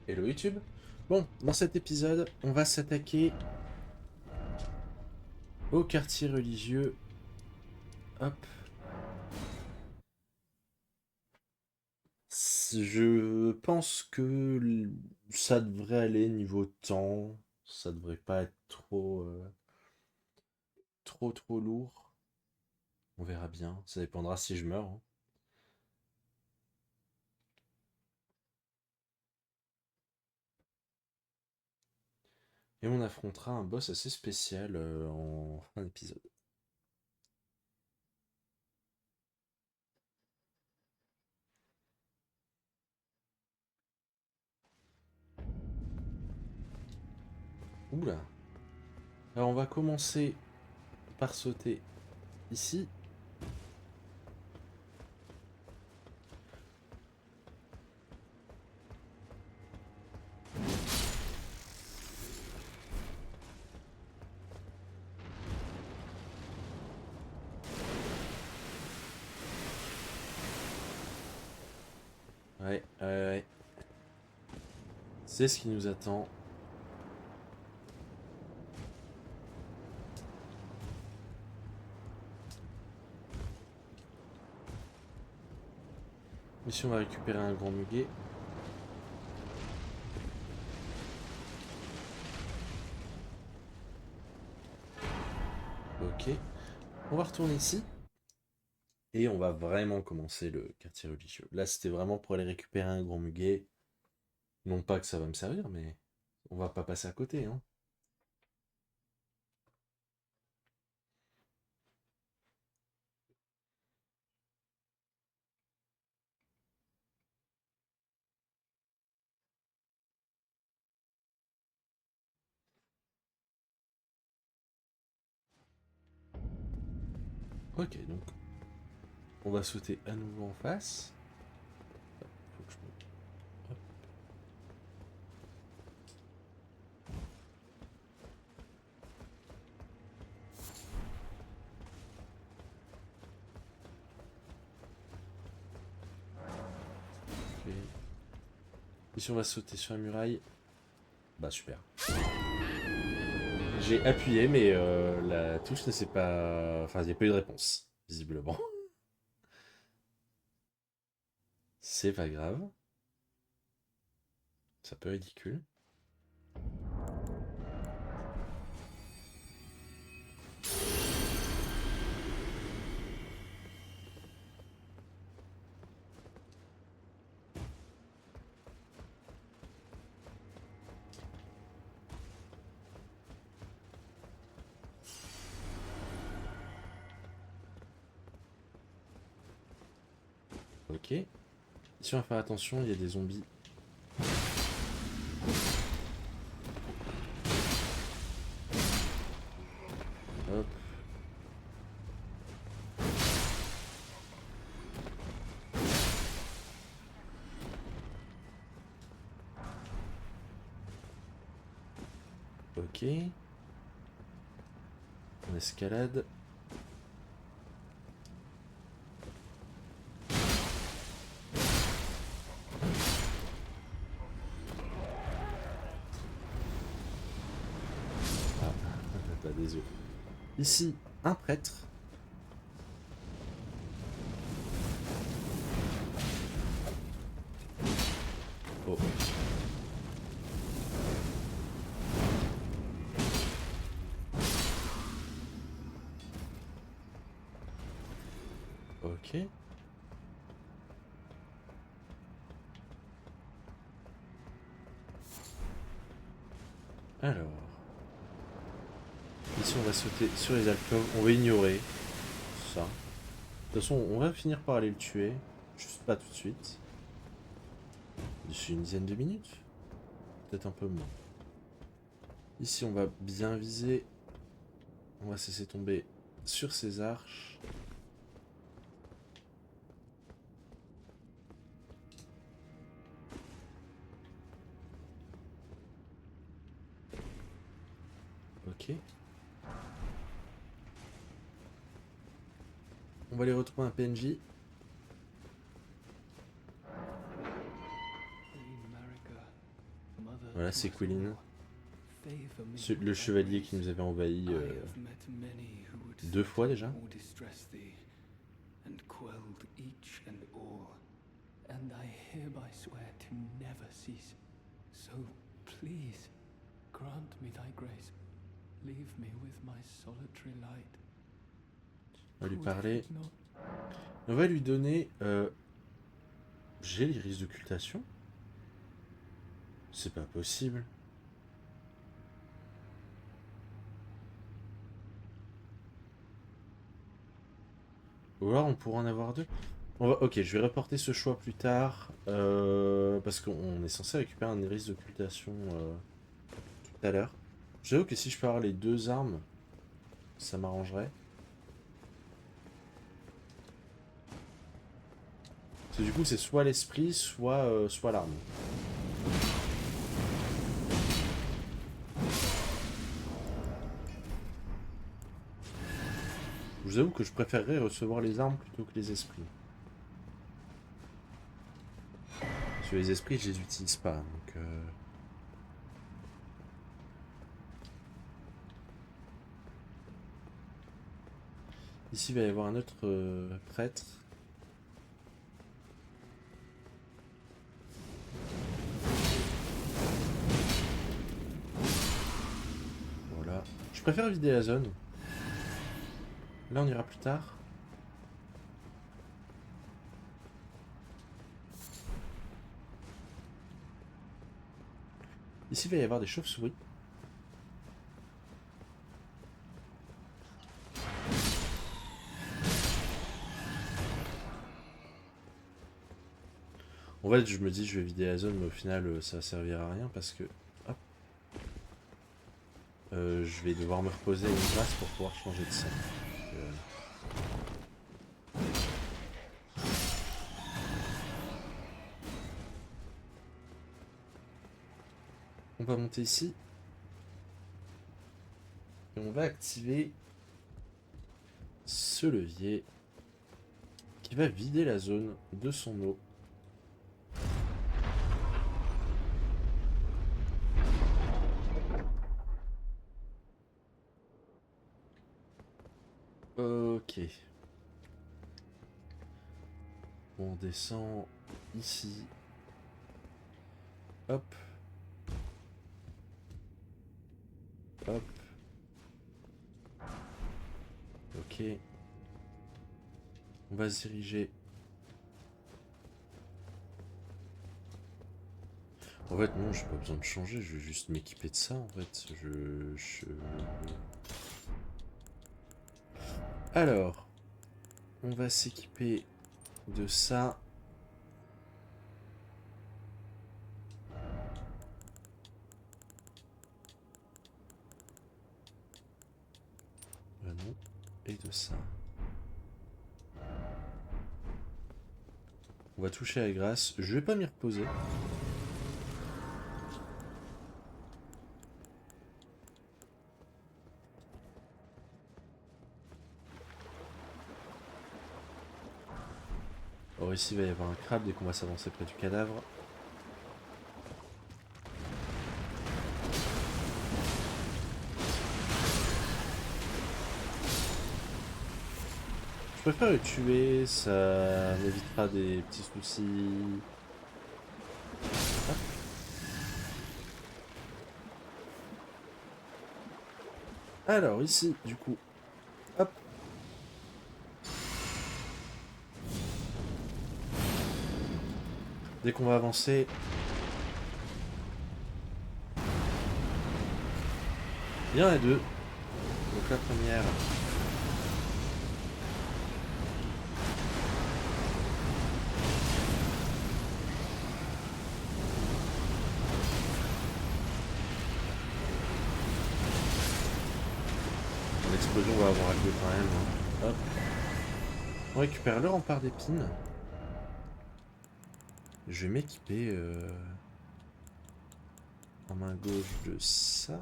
Hello YouTube. Bon, dans cet épisode, on va s'attaquer au quartier religieux. Hop. Je pense que ça devrait aller niveau temps. Ça devrait pas être trop lourd. On verra bien. Ça dépendra si je meurs, hein. Et on affrontera un boss assez spécial en fin d'épisode. Oula. Alors on va commencer par sauter ici. Ouais. C'est ce qui nous attend. Ici on va récupérer un grand muguet. Ok. On va retourner ici. Et on va vraiment commencer le quartier religieux. Là, c'était vraiment pour aller récupérer un grand muguet. Non pas que ça va me servir, mais on va pas passer à côté, hein. Ok, donc on va sauter à nouveau en face. Faut que je hop, ok. Ici, on va sauter sur la muraille. Bah, super. J'ai appuyé, mais la touche ne s'est pas. Enfin, il n'y a pas eu de réponse, visiblement. C'est pas grave. C'est un peu ridicule. Ok. Ici, on va faire attention, il y a des zombies. Hop. Ok. On escalade. Ah, bah, désolé. Ici, un prêtre. Oh, ok. Alors, ici on va sauter sur les alcôves, on va ignorer ça. De toute façon, on va finir par aller le tuer, juste pas tout de suite. D'ici une dizaine de minutes, peut-être un peu moins. Ici on va bien viser, on va se laisser tomber sur ces arches. Ok. On va aller retrouver un PNJ. Queen Marika, Voilà, c'est Quillin, le chevalier qui nous avait envahi 2 fois déjà. And I hereby swear to never cease. So please, grant me thy grace. Leave me with my solitary light. On va lui parler. On va lui donner... J'ai l'iris d'occultation? C'est pas possible. Ou alors on pourra en avoir 2. Ok, je vais reporter ce choix plus tard. Parce qu'on est censé récupérer un iris d'occultation tout à l'heure. J'avoue que si je peux avoir les 2 armes, ça m'arrangerait. Parce que du coup, c'est soit l'esprit, soit l'arme. Je vous avoue que je préférerais recevoir les armes plutôt que les esprits. Parce que les esprits, je les utilise pas, donc... Ici, il va y avoir un autre prêtre. Voilà. Je préfère vider la zone. Là, on ira plus tard. Ici, il va y avoir des chauves-souris. En fait, je me dis, je vais vider la zone, mais au final, ça servira à rien parce que... Hop. Je vais devoir me reposer à une place pour pouvoir changer de sang. On va monter ici. Et on va activer ce levier qui va vider la zone de son eau. Ok. On descend ici. Hop. Hop. Ok. On va se diriger. En fait, non, j'ai pas besoin de changer, je vais juste m'équiper de ça, en fait. Alors, on va s'équiper de ça. Non. Et de ça. On va toucher la grâce. Je vais pas m'y reposer. Alors ici, il va y avoir un crabe dès qu'on va s'avancer près du cadavre. Je préfère le tuer, ça m'évitera des petits soucis. Hop. Alors ici, du coup, hop. Dès qu'on va avancer, il y en a 2. Donc la première, l'explosion va avoir lieu quand même. Hein. Hop. On récupère le rempart d'épines. Je vais m'équiper en main gauche de ça.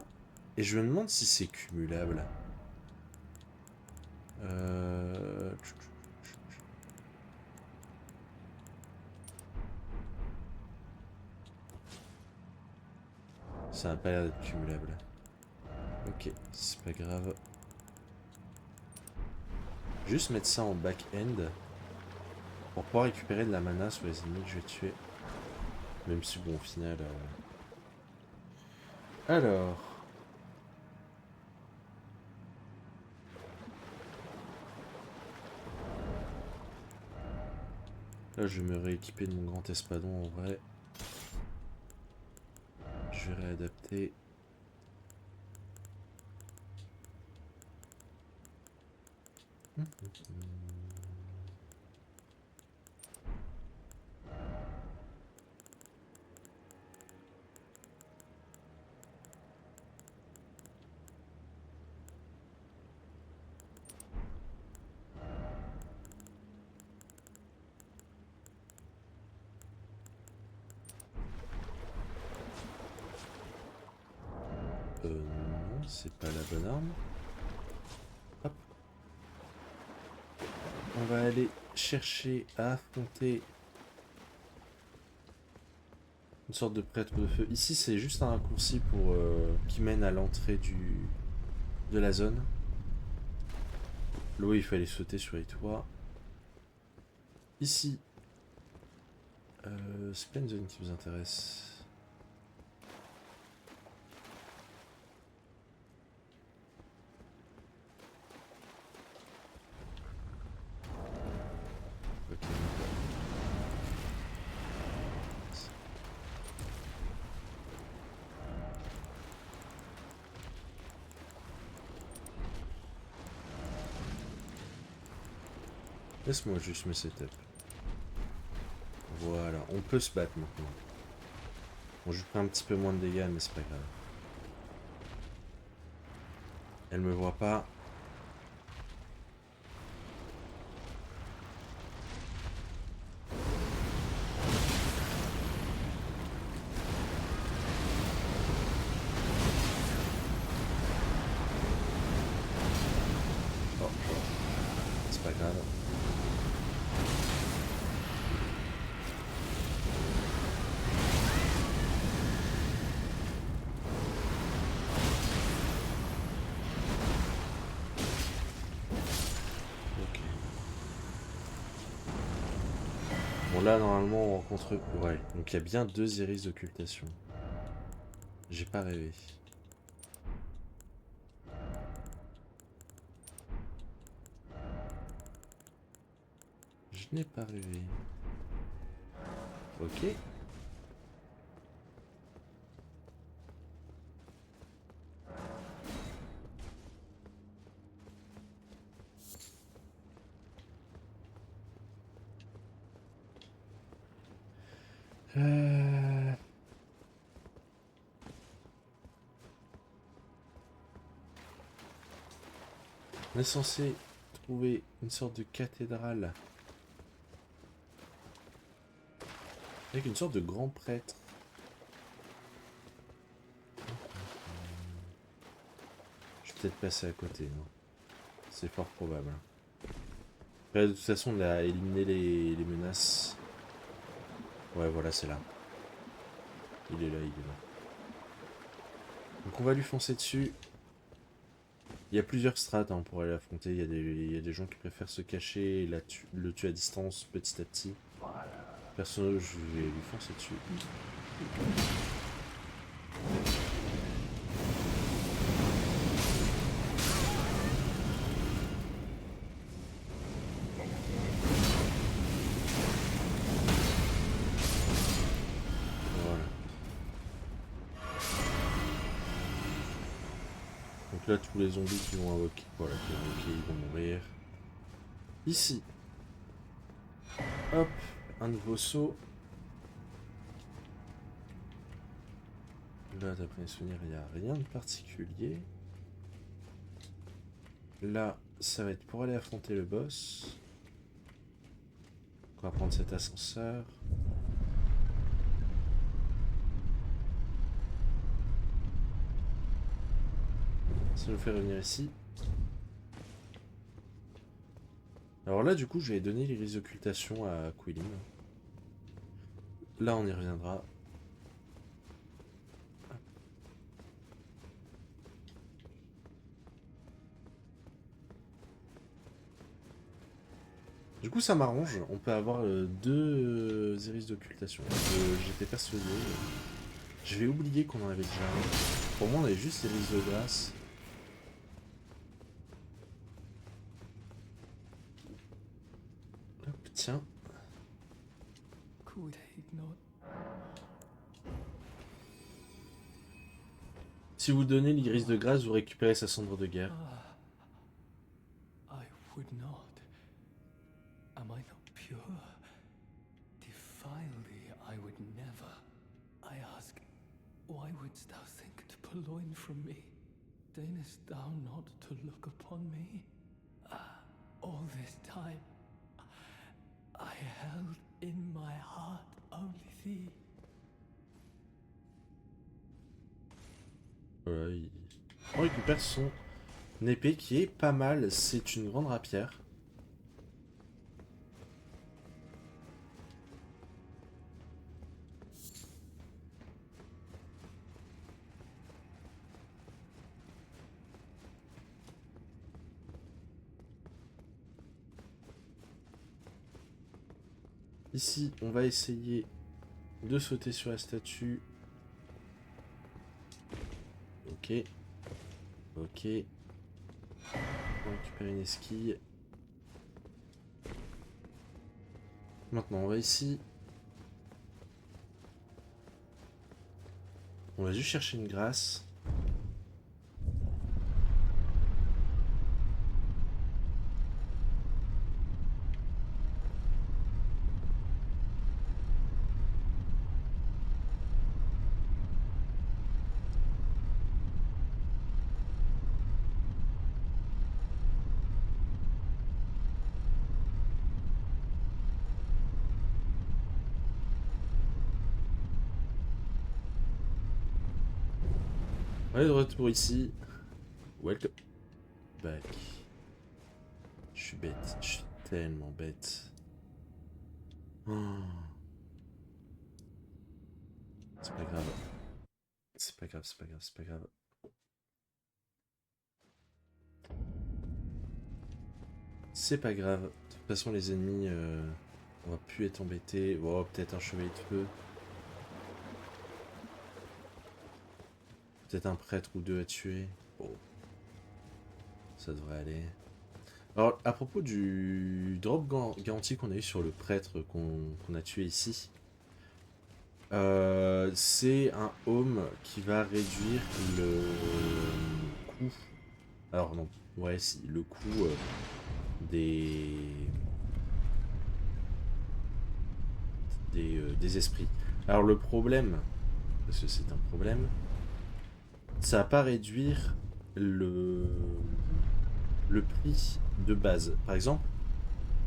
Et je me demande si c'est cumulable. Ça n'a pas l'air d'être cumulable. Ok, c'est pas grave. Juste mettre ça en back-end pour pouvoir récupérer de la mana sur les ennemis que je vais tuer. Même si bon, au final... Alors... Là, je vais me rééquiper de mon grand espadon en vrai. Je vais réadapter. Non, c'est pas la bonne arme. Hop. On va aller chercher à affronter une sorte de prêtre de feu. Ici, c'est juste un raccourci pour qui mène à l'entrée de la zone. L'eau, il fallait sauter sur les toits. Ici, c'est pas une zone qui vous intéresse. Ok. Laisse-moi juste me setup. Voilà, on peut se battre maintenant. Bon, je prends un petit peu moins de dégâts, mais c'est pas grave. Elle me voit pas. Oh, c'est pas grave. Ok. Bon là normalement on rencontre... Ouais, donc il y a bien 2 iris d'occultation. J'ai pas rêvé. Je n'ai pas rêvé. Ok. Euh... On est censé trouver une sorte de cathédrale avec une sorte de grand prêtre. Je vais peut-être passer à côté, non? C'est fort probable. Après, de toute façon, on a éliminé les menaces. Ouais, voilà, c'est là. Il est là, il est là. Donc on va lui foncer dessus. Il y a plusieurs strates hein, pour aller l'affronter. Il y a des gens qui préfèrent se cacher et le tuer à distance petit à petit. Perso, je vais lui foncer dessus. Voilà. Donc là, tous les zombies qui vont invoquer, voilà, qui vont invoquer, ils vont mourir. Ici. Hop, un nouveau saut. Là, d'après mes souvenirs, il n'y a rien de particulier. Là, ça va être pour aller affronter le boss. On va prendre cet ascenseur. Ça nous fait revenir ici. Alors là, du coup, je vais donner l'iris d'occultation à Quilin. Là, on y reviendra. Du coup, ça m'arrange. On peut avoir deux iris d'occultation. J'étais persuadé. Je vais oublier qu'on en avait déjà un. Pour moi, on avait juste iris de glace. Hop, tiens. Could it not? Si vous donnez l'iris de grâce, vous récupérez sa cendre de guerre. I would not. Am I not pure? Defile thee, I would never. I ask, why wouldst thou think to purloin from me? Deignest thou not to look upon me? All this time, I held in my heart only thee. Voilà, on récupère son épée qui est pas mal. C'est une grande rapière. Ici, on va essayer de sauter sur la statue. Ok. Ok. On récupère une esquille. Maintenant, on va ici. On va juste chercher une grâce. On est de retour ici. Welcome back. Je suis bête. Je suis tellement bête. Oh. C'est pas grave. C'est pas grave, c'est pas grave, c'est pas grave. C'est pas grave. De toute façon, les ennemis, on va plus être embêtés. Oh, peut-être un chevalier de feu. Peut-être un prêtre ou deux à tuer. Bon. Ça devrait aller. Alors, à propos du drop garanti qu'on a eu sur le prêtre qu'on a tué ici, c'est un home qui va réduire le coût. Alors non, ouais, si, le coût des esprits. Alors le problème, parce que c'est un problème, ça va pas réduire le prix de base. Par exemple,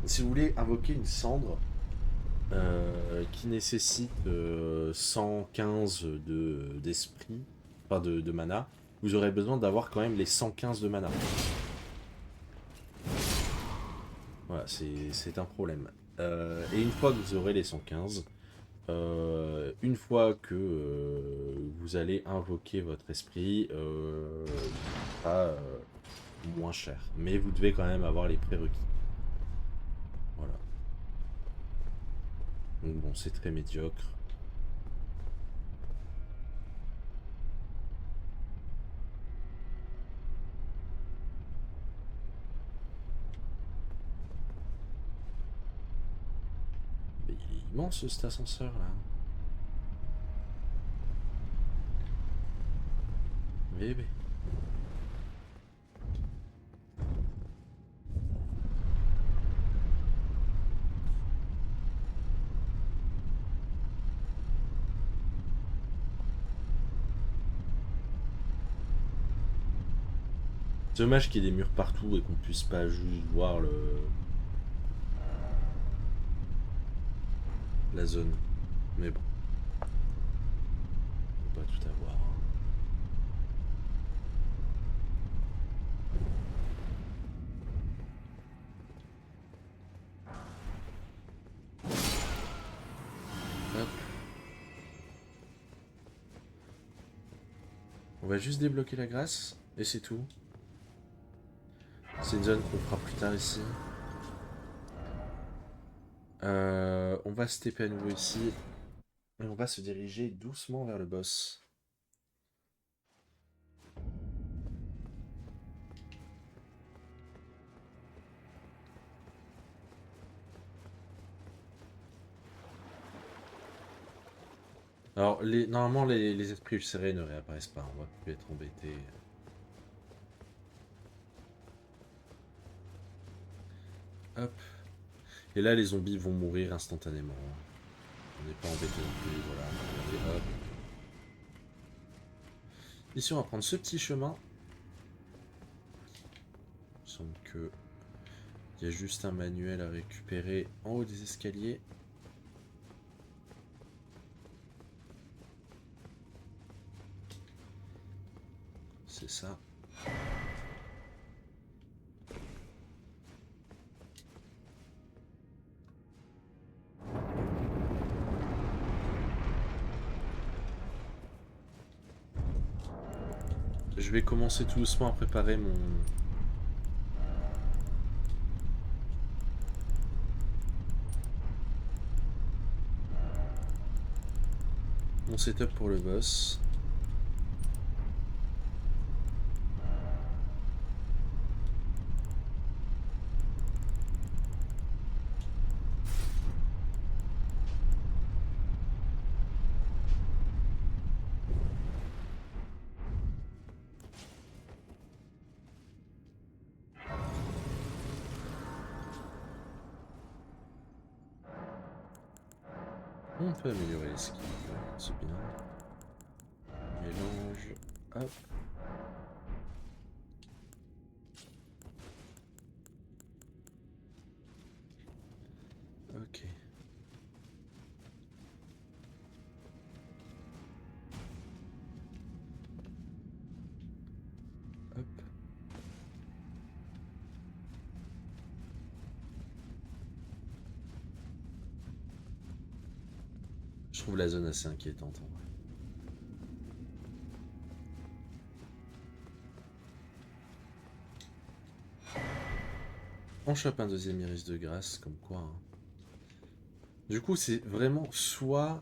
si vous voulez invoquer une cendre qui nécessite 115 d'esprit, enfin de mana, vous aurez besoin d'avoir quand même les 115 de mana. Voilà, c'est un problème. Et une fois que vous aurez les 115, une fois que vous allez invoquer votre esprit, à moins cher. Mais vous devez quand même avoir les prérequis. Voilà. Donc bon, c'est très médiocre. Mais il est immense cet ascenseur là. Bébé. C'est dommage qu'il y ait des murs partout et qu'on puisse pas juste voir la zone. Mais bon. On peut pas tout avoir. Hop. On va juste débloquer la grâce et c'est tout. C'est une zone qu'on fera plus tard ici. On va se TP à nouveau ici. Et on va se diriger doucement vers le boss. Alors, normalement, les esprits ulcérés ne réapparaissent pas. On va plus être embêté. Hop. Et là, les zombies vont mourir instantanément. On n'est pas embêté non plus. Voilà. Regardez, hop. Ici, on va prendre ce petit chemin. Il semble que il y a juste un manuel à récupérer en haut des escaliers. C'est ça. Je vais commencer tout doucement à préparer mon setup pour le boss. On peut améliorer les skills, ouais, c'est bien. Mélange, hop. Ok. Hop. Je trouve la zone assez inquiétante en vrai. On chope un deuxième iris de grâce, comme quoi. Hein. Du coup, c'est vraiment soit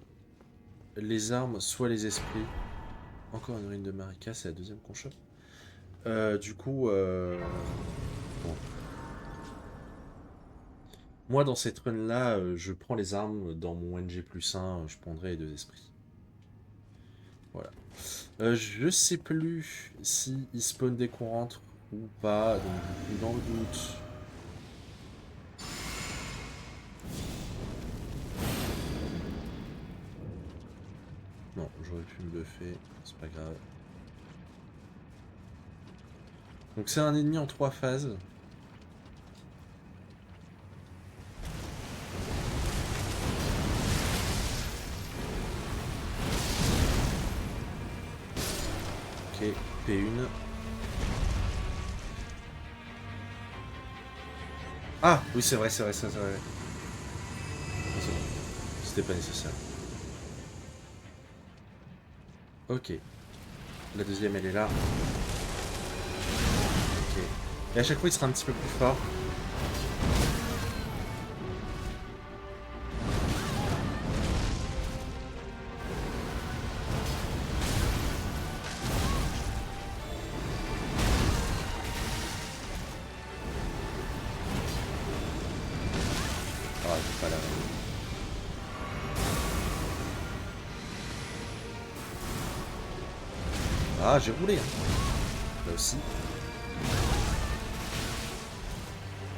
les armes, soit les esprits. Encore une urine de Marika, c'est la deuxième qu'on chope. Du coup, bon. Moi, dans cette run-là, je prends les armes. Dans mon NG+1, je prendrai les deux esprits. Voilà. Je sais plus si il spawn dès qu'on rentre ou pas, donc du coup, dans le doute. Non, j'aurais pu me buffer, c'est pas grave. Donc c'est un ennemi en 3 phases. Ok, P1. Ah oui c'est vrai, c'est vrai, c'est vrai. C'était pas nécessaire. Ok. La deuxième elle est là. Ok. Et à chaque fois il sera un petit peu plus fort. Ah, j'ai pas la reine. Ah, j'ai roulé. Hein. Là aussi.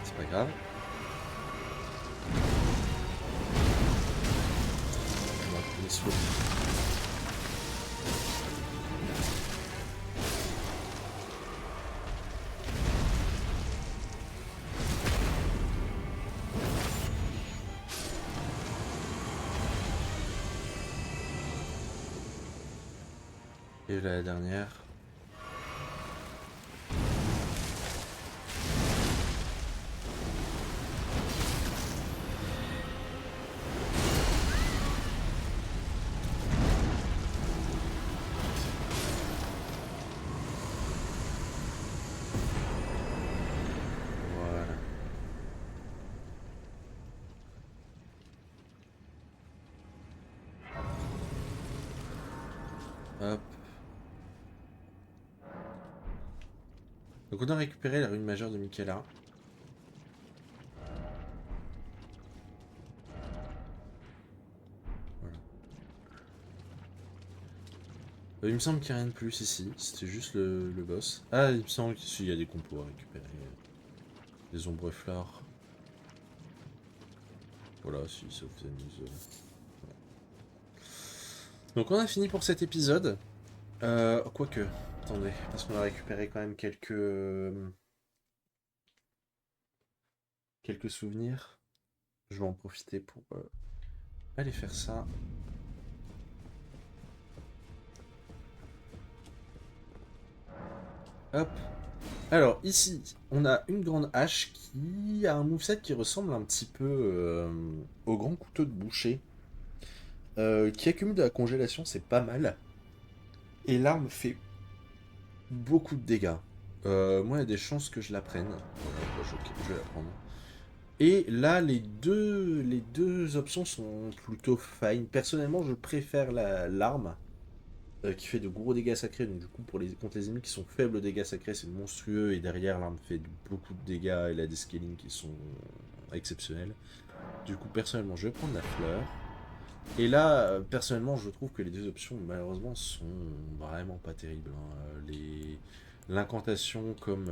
C'est pas grave. On va tourner slow. Et la dernière. Voilà. Hop. Donc on a récupéré la rune majeure de Miquella. Voilà. Il me semble qu'il n'y a rien de plus ici. C'était juste le boss. Ah, il me semble qu'il y a des compos à récupérer. Des ombres fleurs. Voilà, si ça vous amuse. Voilà. Donc on a fini pour cet épisode. Quoique, attendez, parce qu'on a récupéré quand même quelques souvenirs. Je vais en profiter pour aller faire ça. Hop. Alors ici, on a une grande hache qui a un moveset qui ressemble un petit peu au grand couteau de boucher. Qui accumule de la congélation, c'est pas mal. Et l'arme fait beaucoup de dégâts. Moi, il y a des chances que je la prenne. Voilà, ok, je vais la prendre. Et là, les deux options sont plutôt fine. Personnellement, je préfère l'arme qui fait de gros dégâts sacrés. Donc, du coup, contre les ennemis qui sont faibles dégâts sacrés, c'est monstrueux. Et derrière, l'arme fait beaucoup de dégâts. Et a des scaling qui sont exceptionnels. Du coup, personnellement, je vais prendre la fleur. Et là, personnellement, je trouve que les deux options, malheureusement, sont vraiment pas terribles. Hein. L'incantation comme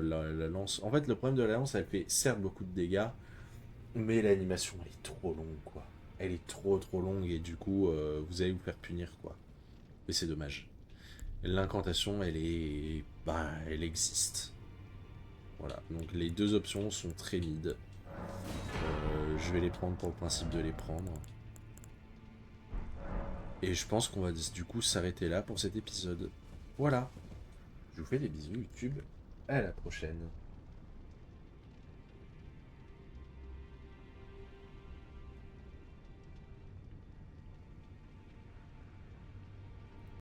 la lance. En fait, le problème de la lance, elle fait certes beaucoup de dégâts, mais l'animation, elle est trop longue, quoi. Elle est trop longue, et du coup, vous allez vous faire punir, quoi. Et c'est dommage. L'incantation, elle est. Bah, elle existe. Voilà. Donc, les deux options sont très mid. Je vais les prendre pour le principe de les prendre. Et je pense qu'on va du coup s'arrêter là pour cet épisode. Voilà. Je vous fais des bisous YouTube. À la prochaine.